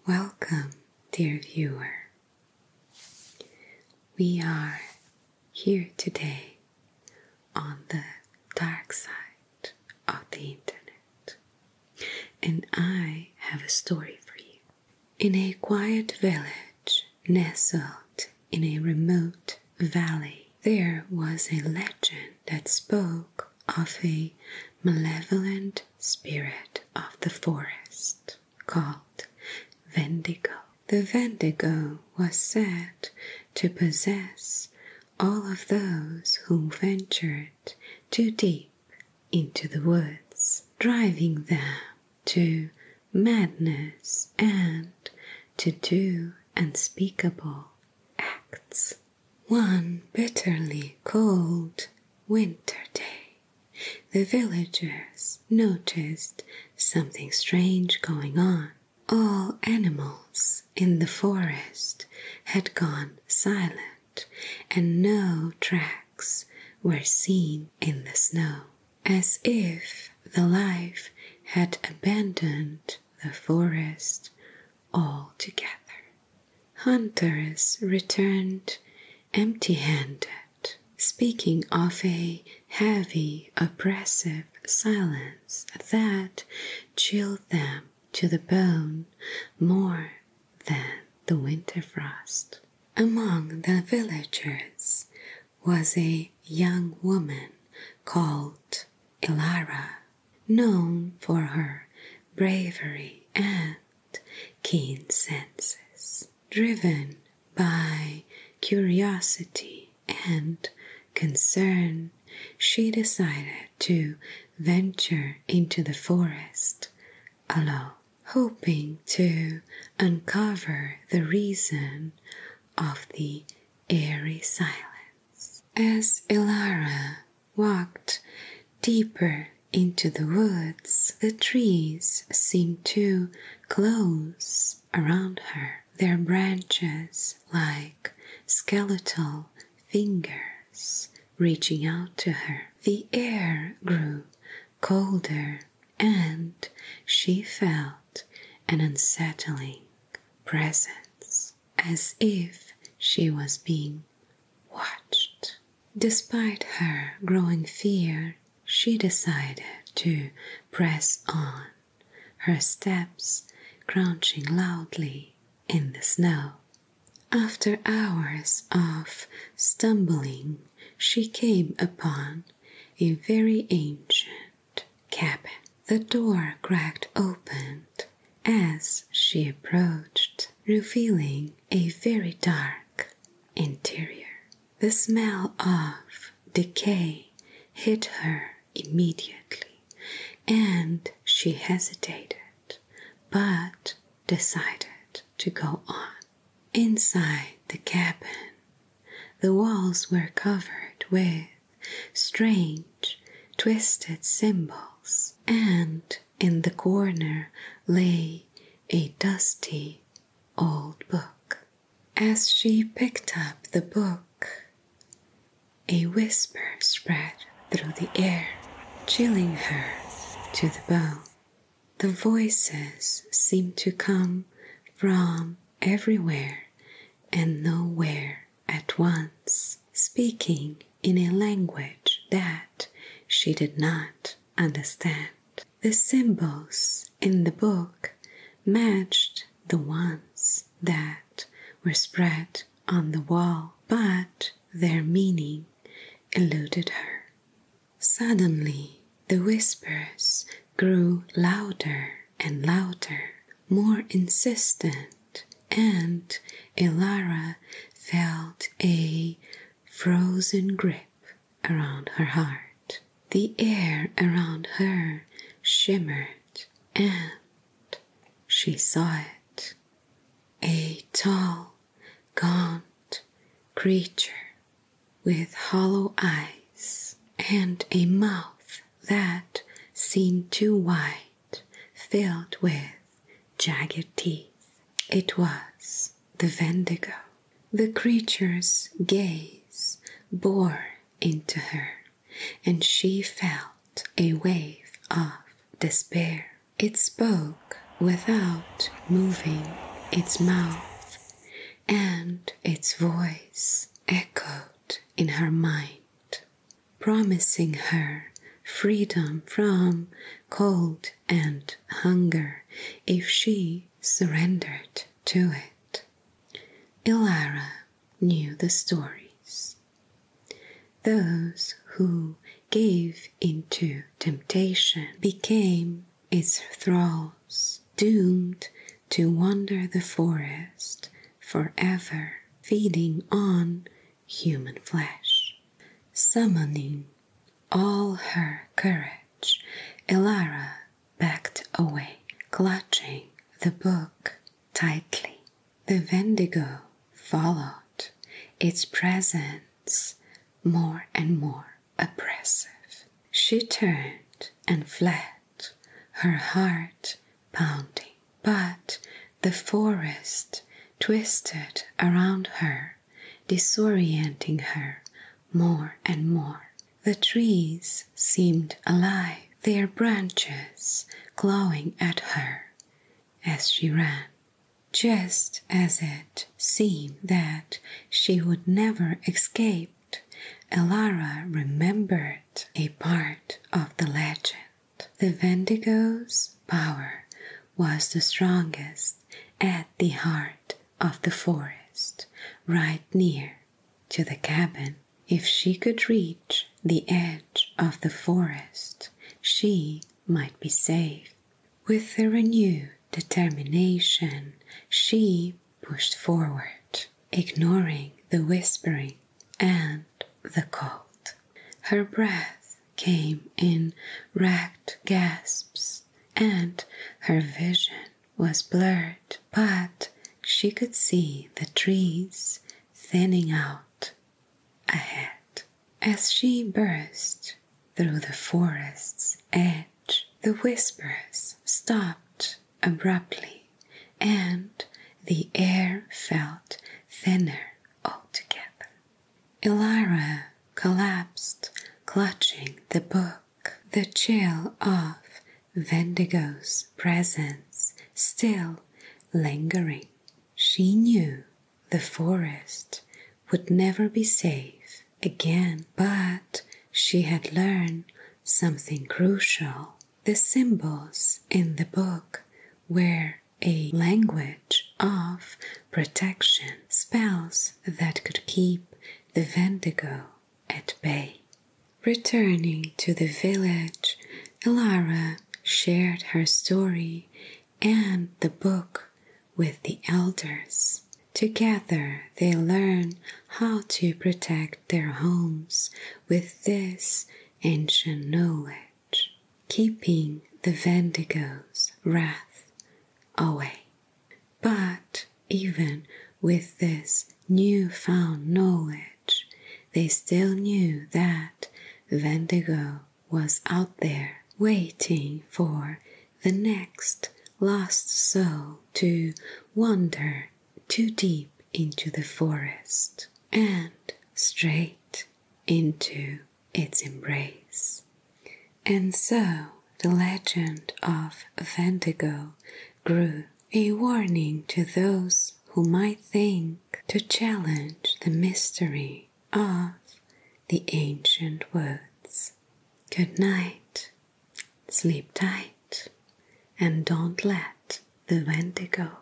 Welcome, dear viewer. We are here today on the dark side of the internet, and I have a story for you. In a quiet village nestled in a remote valley, there was a legend that spoke of a malevolent spirit of the forest called Wendigo. The Wendigo was said to possess all of those who ventured too deep into the woods, driving them to madness and to do unspeakable acts. One bitterly cold winter day, the villagers noticed something strange going on. All animals in the forest had gone silent, and no tracks were seen in the snow, as if the life had abandoned the forest altogether. Hunters returned empty-handed, speaking of a heavy, oppressive silence that chilled them to the bone more than the winter frost. Among the villagers was a young woman called Ilara, known for her bravery and keen senses. Driven by curiosity and concern, she decided to venture into the forest alone, hoping to uncover the reason of the eerie silence. As Ilara walked deeper into the woods, the trees seemed to close around her, their branches like skeletal fingers reaching out to her. The air grew colder, and she felt an unsettling presence, as if she was being watched. Despite her growing fear, she decided to press on, her steps crunching loudly in the snow. After hours of stumbling, she came upon a very ancient cabin. The door cracked open as she approached, revealing a very dark interior. The smell of decay hit her immediately, and she hesitated, but decided to go on. Inside the cabin, the walls were covered with strange, twisted symbols, and in the corner lay a dusty old book. As she picked up the book, a whisper spread through the air, chilling her to the bone. The voices seemed to come from everywhere and nowhere at once, speaking in a language that she did not understand. The symbols in the book matched the ones that were spread on the wall, but their meaning eluded her. Suddenly, the whispers grew louder and louder, more insistent, and Ilara felt a frozen grip around her heart. The air around her shimmered, and she saw it. A tall, gaunt creature with hollow eyes and a mouth that seemed too wide, filled with jagged teeth. It was the Wendigo. The creature's gaze bore into her, and she felt a wave of despair. It spoke without moving, its mouth, and its voice echoed in her mind, promising her freedom from cold and hunger if she surrendered to it. Ilara knew the stories. Those who gave into temptation became its thralls, doomed to wander the forest forever, feeding on human flesh. Summoning all her courage, Ilara backed away, clutching the book tightly. The Wendigo followed, its presence more and more oppressive. She turned and fled, her heart pounding, but the forest twisted around her, disorienting her more and more. The trees seemed alive, their branches clawing at her as she ran. Just as it seemed that she would never escape, Ilara remembered a part of the legend. The Wendigo's power was the strongest at the heart of the forest, right near to the cabin. If she could reach the edge of the forest, she might be safe. With a renewed determination, she pushed forward, ignoring the whispering and the cold. Her breath came in ragged gasps, and her vision was blurred, but she could see the trees thinning out ahead. As she burst through the forest's edge, the whispers stopped abruptly, and the air felt thinner altogether. Ilara collapsed, clutching the book, the chill of Wendigo's presence still lingering. She knew the forest would never be safe again, but she had learned something crucial. The symbols in the book were a language of protection, spells that could keep the Wendigo at bay. Returning to the village, Ilara shared her story and the book with the elders. Together they learned how to protect their homes with this ancient knowledge, keeping the Wendigo's wrath away. But even with this newfound knowledge, they still knew that Wendigo was out there waiting for the next lost soul to wander too deep into the forest and straight into its embrace. And so the legend of Wendigo grew, a warning to those who might think to challenge the mystery of the ancient woods. Good night, sleep tight, and don't let the Wendigo